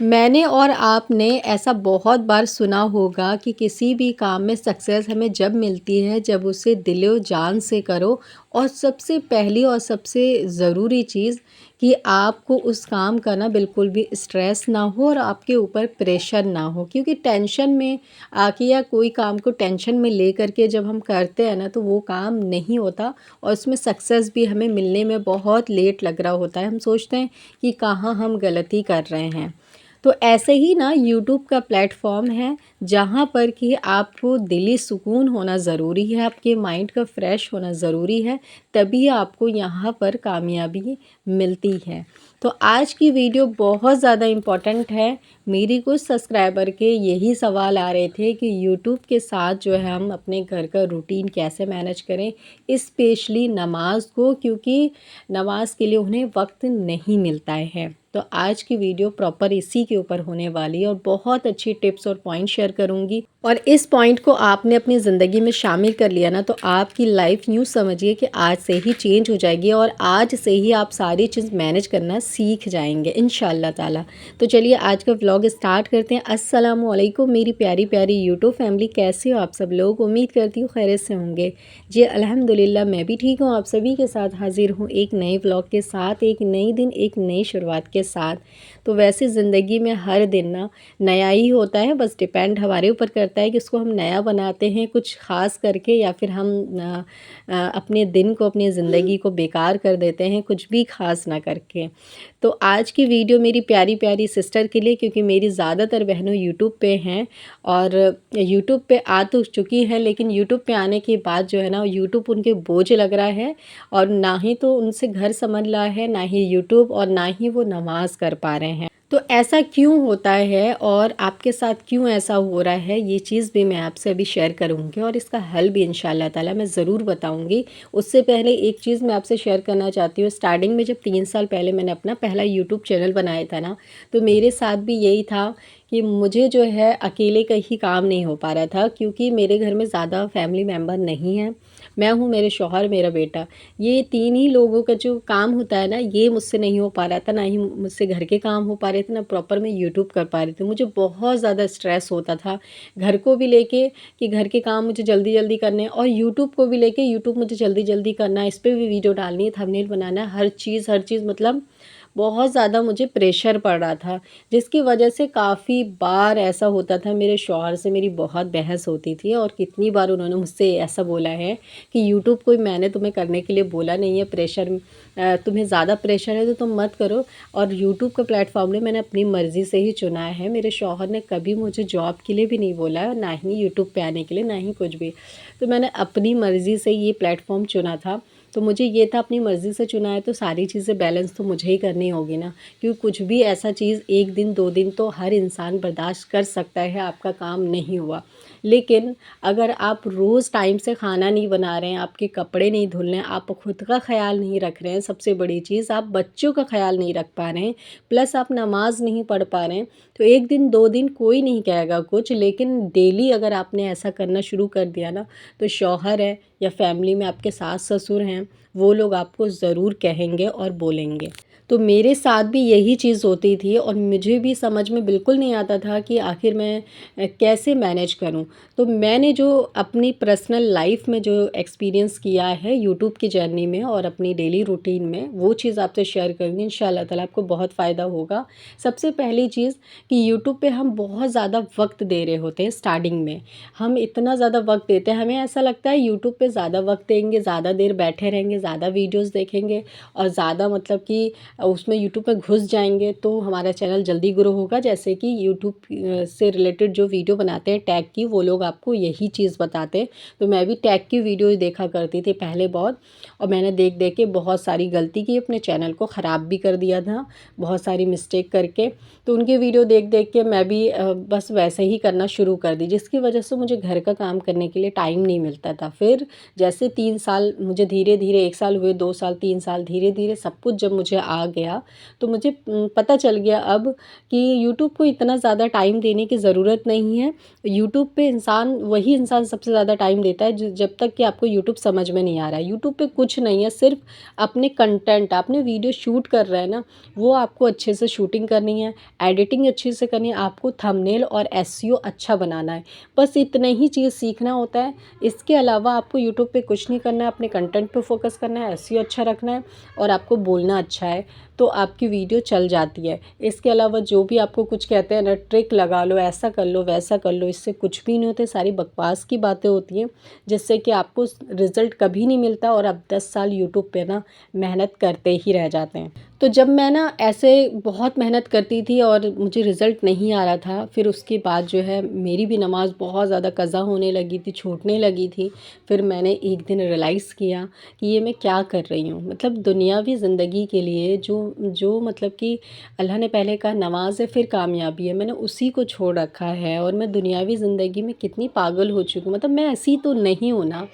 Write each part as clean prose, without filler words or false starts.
मैंने और आपने ऐसा बहुत बार सुना होगा कि किसी भी काम में सक्सेस हमें जब मिलती है जब उसे दिलो जान से करो। और सबसे पहली और सबसे ज़रूरी चीज़ कि आपको उस काम का ना बिल्कुल भी स्ट्रेस ना हो और आपके ऊपर प्रेशर ना हो, क्योंकि टेंशन में आके या कोई काम को टेंशन में ले करके जब हम करते हैं ना तो वो काम नहीं होता और उसमें सक्सेस भी हमें मिलने में बहुत लेट लग रहा होता है। हम सोचते हैं कि कहाँ हम गलती कर रहे हैं। तो ऐसे ही ना यूट्यूब का प्लेटफॉर्म है जहाँ पर कि आपको दिली सुकून होना ज़रूरी है, आपके माइंड का फ्रेश होना ज़रूरी है, तभी आपको यहाँ पर कामयाबी मिलती है। तो आज की वीडियो बहुत ज़्यादा इम्पॉर्टेंट है। मेरी कुछ सब्सक्राइबर के यही सवाल आ रहे थे कि यूट्यूब के साथ जो है हम अपने घर का रूटीन कैसे मैनेज करें, स्पेशली नमाज को, क्योंकि नमाज के लिए उन्हें वक्त नहीं मिलता है। तो आज की वीडियो प्रॉपर इसी के ऊपर होने वाली है और बहुत अच्छी टिप्स और पॉइंट शेयर करूंगी। और इस पॉइंट को आपने अपनी ज़िंदगी में शामिल कर लिया ना तो आपकी लाइफ यूँ समझिए कि आज से ही चेंज हो जाएगी और आज से ही आप सारी चीज़ मैनेज करना सीख जाएंगे इंशाल्लाह ताला। तो चलिए आज का व्लॉग स्टार्ट करते हैं। अस्सलाम वालेकुम मेरी प्यारी प्यारी यूट्यूब फैमिली, कैसे हो आप सब लोग? उम्मीद करती हूँ खैरियत से होंगे। जी अल्हम्दुलिल्लाह मैं भी ठीक हूँ। आप सभी के साथ हाजिर हूँ एक नए व्लॉग के साथ, एक नई दिन, एक नई शुरुआत के साथ। तो वैसे ज़िंदगी में हर दिन ना नया ही होता है, बस डिपेंड हमारे ऊपर करता है कि उसको हम नया बनाते हैं कुछ ख़ास करके या फिर हम अपने दिन को, अपनी ज़िंदगी को बेकार कर देते हैं कुछ भी ख़ास ना करके। तो आज की वीडियो मेरी प्यारी प्यारी सिस्टर के लिए, क्योंकि मेरी ज़्यादातर बहनों यूट्यूब पे हैं और यूट्यूब पे आ तो चुकी हैं, लेकिन यूट्यूब पे आने के बाद जो है ना यूट्यूब उनके बोझ लग रहा है और ना ही तो उनसे घर संभल रहा है, ना ही यूट्यूब, और ना ही वो नमाज़ कर पा रहे हैं। तो ऐसा क्यों होता है और आपके साथ क्यों ऐसा हो रहा है, ये चीज़ भी मैं आपसे अभी शेयर करूँगी और इसका हल भी इंशाल्लाह ताला मैं ज़रूर बताऊँगी। उससे पहले एक चीज़ मैं आपसे शेयर करना चाहती हूँ। स्टार्टिंग में जब 3 साल पहले मैंने अपना पहला यूट्यूब चैनल बनाया था ना, तो मेरे साथ भी यही था कि मुझे जो है अकेले कहीं काम नहीं हो पा रहा था, क्योंकि मेरे घर में ज़्यादा फैमिली मेम्बर नहीं हैं। मैं हूँ, मेरे शौहर, मेरा बेटा, ये 3 ही लोगों का जो काम होता है ना, ये मुझसे नहीं हो पा रहा था। ना ही मुझसे घर के काम हो पा रहे थे, ना प्रॉपर मैं यूट्यूब कर पा रही थी। मुझे बहुत ज़्यादा स्ट्रेस होता था घर को भी लेके कि घर के काम मुझे जल्दी जल्दी करने हैं, और यूट्यूब को भी लेके यूट्यूब मुझे जल्दी जल्दी करना है, इस पर भी वीडियो डालनी है, थंबनेल बनाना है, हर चीज़ मतलब बहुत ज़्यादा मुझे प्रेशर पड़ रहा था, जिसकी वजह से काफ़ी बार ऐसा होता था मेरे शौहर से मेरी बहुत बहस होती थी और कितनी बार उन्होंने मुझसे ऐसा बोला है कि यूट्यूब को मैंने तुम्हें करने के लिए बोला नहीं है, प्रेशर तुम्हें ज़्यादा प्रेशर है तो तुम मत करो। और यूट्यूब का प्लेटफॉर्म ने मैंने अपनी मर्ज़ी से ही चुना है। मेरे शौहर ने कभी मुझे जॉब के लिए भी नहीं बोला, ना ही यूट्यूब पे आने के लिए, ना ही कुछ भी। तो मैंने अपनी मर्ज़ी से ये प्लेटफॉर्म चुना था। तो मुझे ये था अपनी मर्ज़ी से चुना है तो सारी चीज़ें बैलेंस तो मुझे ही करनी होगी ना, क्योंकि कुछ भी ऐसा चीज़ 1 दिन 2 दिन तो हर इंसान बर्दाश्त कर सकता है, आपका काम नहीं हुआ। लेकिन अगर आप रोज़ टाइम से खाना नहीं बना रहे हैं, आपके कपड़े नहीं धुल रहे हैं, आप खुद का ख़्याल नहीं रख रहे हैं, सबसे बड़ी चीज़ आप बच्चों का ख़्याल नहीं रख पा रहे हैं, प्लस आप नमाज़ नहीं पढ़ पा रहे हैं, तो 1 दिन 2 दिन कोई नहीं कहेगा कुछ। लेकिन डेली अगर आपने ऐसा करना शुरू कर दिया ना, तो शौहर है या फैमिली में आपके सास ससुर हैं, वो लोग आपको ज़रूर कहेंगे और बोलेंगे। तो मेरे साथ भी यही चीज़ होती थी और मुझे भी समझ में बिल्कुल नहीं आता था कि आखिर मैं कैसे मैनेज करूं। तो मैंने जो अपनी पर्सनल लाइफ में जो एक्सपीरियंस किया है यूट्यूब की जर्नी में और अपनी डेली रूटीन में, वो चीज़ आपसे शेयर करूंगी। इंशाल्लाह ताला आपको बहुत फ़ायदा होगा। सबसे पहली चीज़ कि यूट्यूब पे हम बहुत ज़्यादा वक्त दे रहे होते हैं। स्टार्टिंग में हम इतना ज़्यादा वक्त देते हैं, हमें ऐसा लगता है यूट्यूब पे ज़्यादा वक्त देंगे, ज़्यादा देर बैठे रहेंगे, ज़्यादा वीडियोज़ देखेंगे और ज़्यादा मतलब कि उसमें यूट्यूब में घुस जाएंगे तो हमारा चैनल जल्दी ग्रो होगा। जैसे कि यूट्यूब से रिलेटेड जो वीडियो बनाते हैं टैग की, वो लोग आपको यही चीज़ बताते हैं। तो मैं भी टैग की वीडियो देखा करती थी पहले बहुत, और मैंने देख देख के बहुत सारी गलती की, अपने चैनल को ख़राब भी कर दिया था बहुत सारी मिस्टेक करके। तो उनकी वीडियो देख देख के मैं भी बस वैसे ही करना शुरू कर दी, जिसकी वजह से मुझे घर का काम करने के लिए टाइम नहीं मिलता था। फिर जैसे 3 साल मुझे धीरे धीरे, 1 साल हुए, 2 साल, 3 साल, धीरे धीरे सब कुछ जब मुझे आ आ गया, तो मुझे पता चल गया अब कि यूट्यूब को इतना ज़्यादा टाइम देने की ज़रूरत नहीं है। यूट्यूब पे वही इंसान सबसे ज़्यादा टाइम देता है जब तक कि आपको यूट्यूब समझ में नहीं आ रहा है। यूट्यूब पे कुछ नहीं है, सिर्फ अपने कंटेंट, आपने वीडियो शूट कर रहे हैं ना, वो आपको अच्छे से शूटिंग करनी है, एडिटिंग अच्छे से करनी है, आपको थंबनेल और एसईओ अच्छा बनाना है। बस इतने ही चीज़ सीखना होता है। इसके अलावा आपको यूट्यूब पे कुछ नहीं करना है, अपने कंटेंट पे फोकस करना है, एसईओ अच्छा रखना है और आपको बोलना अच्छा है, तो आपकी वीडियो चल जाती है। इसके अलावा जो भी आपको कुछ कहते हैं ना, ट्रिक लगा लो, ऐसा कर लो, वैसा कर लो, इससे कुछ भी नहीं होते, सारी बकवास की बातें होती हैं, जिससे कि आपको रिज़ल्ट कभी नहीं मिलता और आप 10 साल यूट्यूब पे ना मेहनत करते ही रह जाते हैं। तो जब मैं ना ऐसे बहुत मेहनत करती थी और मुझे रिज़ल्ट नहीं आ रहा था, फिर उसके बाद जो है मेरी भी नमाज़ बहुत ज़्यादा कज़ा होने लगी थी, छूटने लगी थी। फिर मैंने एक दिन रियलाइज़ किया कि ये मैं क्या कर रही हूँ। मतलब दुनियावी ज़िंदगी के लिए जो जो मतलब कि अल्लाह ने पहले कहा नमाज़ है फिर कामयाबी है, मैंने उसी को छोड़ रखा है और मैं दुनियावी ज़िंदगी में कितनी पागल हो चुकी हूँ। मतलब मैं ऐसी तो नहीं हूँ ना,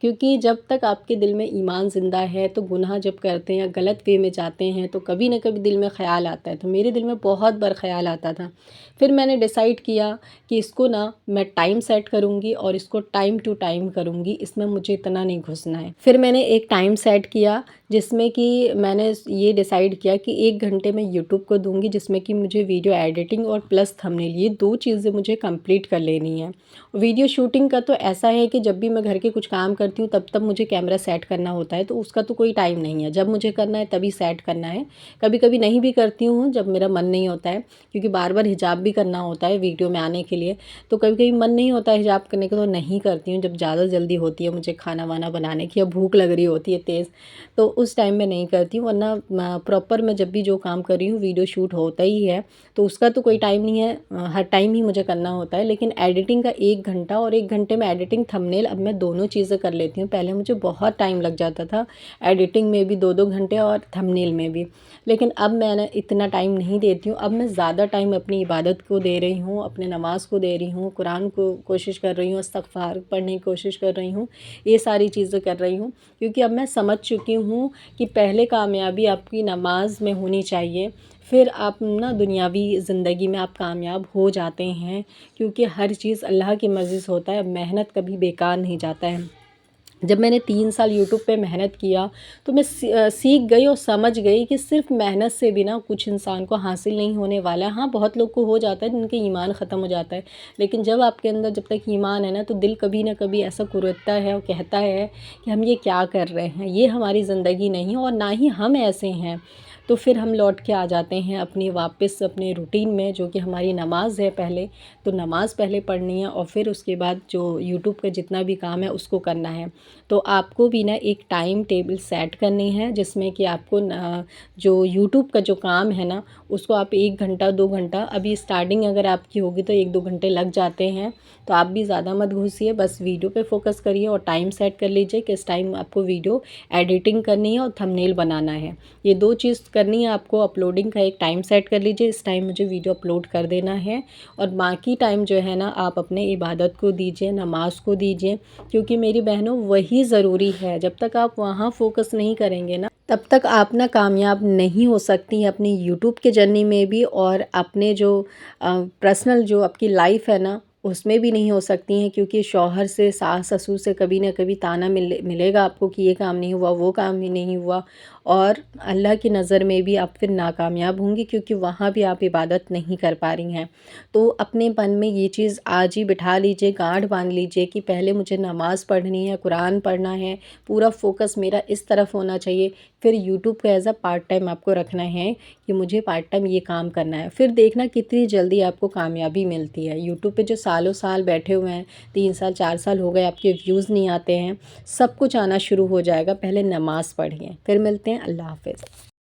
क्योंकि जब तक आपके दिल में ईमान ज़िंदा है तो गुनाह जब करते हैं या गलत वे में जाते हैं तो कभी ना कभी दिल में ख़्याल आता है। तो मेरे दिल में बहुत बार ख़्याल आता था। फिर मैंने डिसाइड किया कि इसको ना मैं टाइम सेट करूँगी और इसको टाइम टू टाइम करूँगी, इसमें मुझे इतना नहीं घुसना है। फिर मैंने एक टाइम सेट किया जिसमें कि मैंने ये डिसाइड किया कि 1 घंटे मैं यूट्यूब को दूँगी, जिसमें कि मुझे वीडियो एडिटिंग और प्लस थंबनेल, ये 2 चीज़ें मुझे कंप्लीट कर लेनी है। वीडियो शूटिंग का तो ऐसा है कि जब भी मैं घर के कुछ काम करती हूँ तब मुझे कैमरा सेट करना होता है, तो उसका तो कोई टाइम नहीं है, जब मुझे करना है तभी सेट करना है। कभी कभी नहीं भी करती हूँ जब मेरा मन नहीं होता है, क्योंकि बार बार हिजाब भी करना होता है वीडियो में आने के लिए, तो कभी कभी मन नहीं होता है हिजाब करने का तो नहीं करती हूँ। जब ज़्यादा जल्दी होती है मुझे खाना वाना बनाने की या भूख लग रही होती है तेज़, तो उस टाइम में नहीं करती हूँ, वरना प्रॉपर मैं जब भी जो काम कर रही हूँ वीडियो शूट होता ही है, तो उसका तो कोई टाइम नहीं है, हर टाइम ही मुझे करना होता है। लेकिन एडिटिंग का 1 घंटा और 1 घंटे में एडिटिंग थंबनेल, अब मैं दोनों चीज़ें कर लेती हूँ। पहले मुझे बहुत टाइम लग जाता था एडिटिंग में भी 2-2 घंटे और थंबनेल में भी, लेकिन अब मैं इतना टाइम नहीं देती हूँ। अब मैं ज़्यादा टाइम अपनी इबादत को दे रही हूँ, अपने नमाज़ को दे रही हूँ, कुरान को कोशिश कर रही हूँ, इस्तिग़फ़ार पढ़ने की कोशिश कर रही हूँ, ये सारी चीज़ें कर रही हूँ। क्योंकि अब मैं समझ चुकी हूँ कि पहले कामयाबी आपकी नमाज में होनी चाहिए, फिर आप ना दुनियावी ज़िंदगी में आप कामयाब हो जाते हैं, क्योंकि हर चीज़ अल्लाह की मर्ज़ी से होता है, मेहनत कभी बेकार नहीं जाता है। जब मैंने 3 साल यूट्यूब पे मेहनत किया तो मैं सीख गई और समझ गई कि सिर्फ मेहनत से भी ना कुछ इंसान को हासिल नहीं होने वाला है। हाँ, बहुत लोग को हो जाता है जिनके ईमान ख़त्म हो जाता है, लेकिन जब आपके अंदर जब तक ईमान है ना, तो दिल कभी ना कभी ऐसा कुरेदता है और कहता है कि हम ये क्या कर रहे हैं, ये हमारी ज़िंदगी नहीं और ना ही हम ऐसे हैं। तो फिर हम लौट के आ जाते हैं अपनी वापस अपने रूटीन में, जो कि हमारी नमाज़ है पहले। तो नमाज़ पहले पढ़नी है और फिर उसके बाद जो यूट्यूब का जितना भी काम है उसको करना है। तो आपको भी ना एक टाइम टेबल सेट करनी है, जिसमें कि आपको जो यूट्यूब का जो काम है ना, उसको आप 1 घंटा 2 घंटा, अभी स्टार्टिंग अगर आपकी होगी तो 1-2 घंटे लग जाते हैं, तो आप भी ज़्यादा मत घुसिए, बस वीडियो पे फोकस करिए और टाइम सेट कर लीजिए कि इस टाइम आपको वीडियो एडिटिंग करनी है और थंबनेल बनाना है। ये 2 चीज़ करनी है आपको। अपलोडिंग का एक टाइम सेट कर लीजिए, इस टाइम मुझे वीडियो अपलोड कर देना है, और बाकी टाइम जो है ना आप अपने इबादत को दीजिए, नमाज को दीजिए, क्योंकि मेरी बहनों वही ज़रूरी है। जब तक आप वहाँ फोकस नहीं करेंगे ना, तब तक आप ना कामयाब नहीं हो सकती हैं अपनी यूट्यूब के जर्नी में भी, और अपने जो पर्सनल जो आपकी लाइफ है ना उसमें भी नहीं हो सकती हैं, क्योंकि शौहर से, सास ससुर से कभी ना कभी ताना मिलेगा आपको कि ये काम नहीं हुआ, वो काम ही नहीं हुआ, और अल्लाह की नज़र में भी आप फिर नाकामयाब होंगी, क्योंकि वहाँ भी आप इबादत नहीं कर पा रही हैं। तो अपने मन में ये चीज़ आज ही बिठा लीजिए, गांठ बांध लीजिए कि पहले मुझे नमाज़ पढ़नी है, कुरान पढ़ना है, पूरा फोकस मेरा इस तरफ होना चाहिए। फिर यूट्यूब को एज़ अ पार्ट टाइम आपको रखना है कि मुझे पार्ट टाइम ये काम करना है। फिर देखना कितनी जल्दी आपको कामयाबी मिलती है। यूट्यूब पे जो सालों साल बैठे हुए हैं, 3 साल 4 साल हो गए, आपके व्यूज़ नहीं आते हैं, सब कुछ आना शुरू हो जाएगा। पहले नमाज़ पढ़िए। फिर मिलते हैं। अल्लाह हाफ़िज़।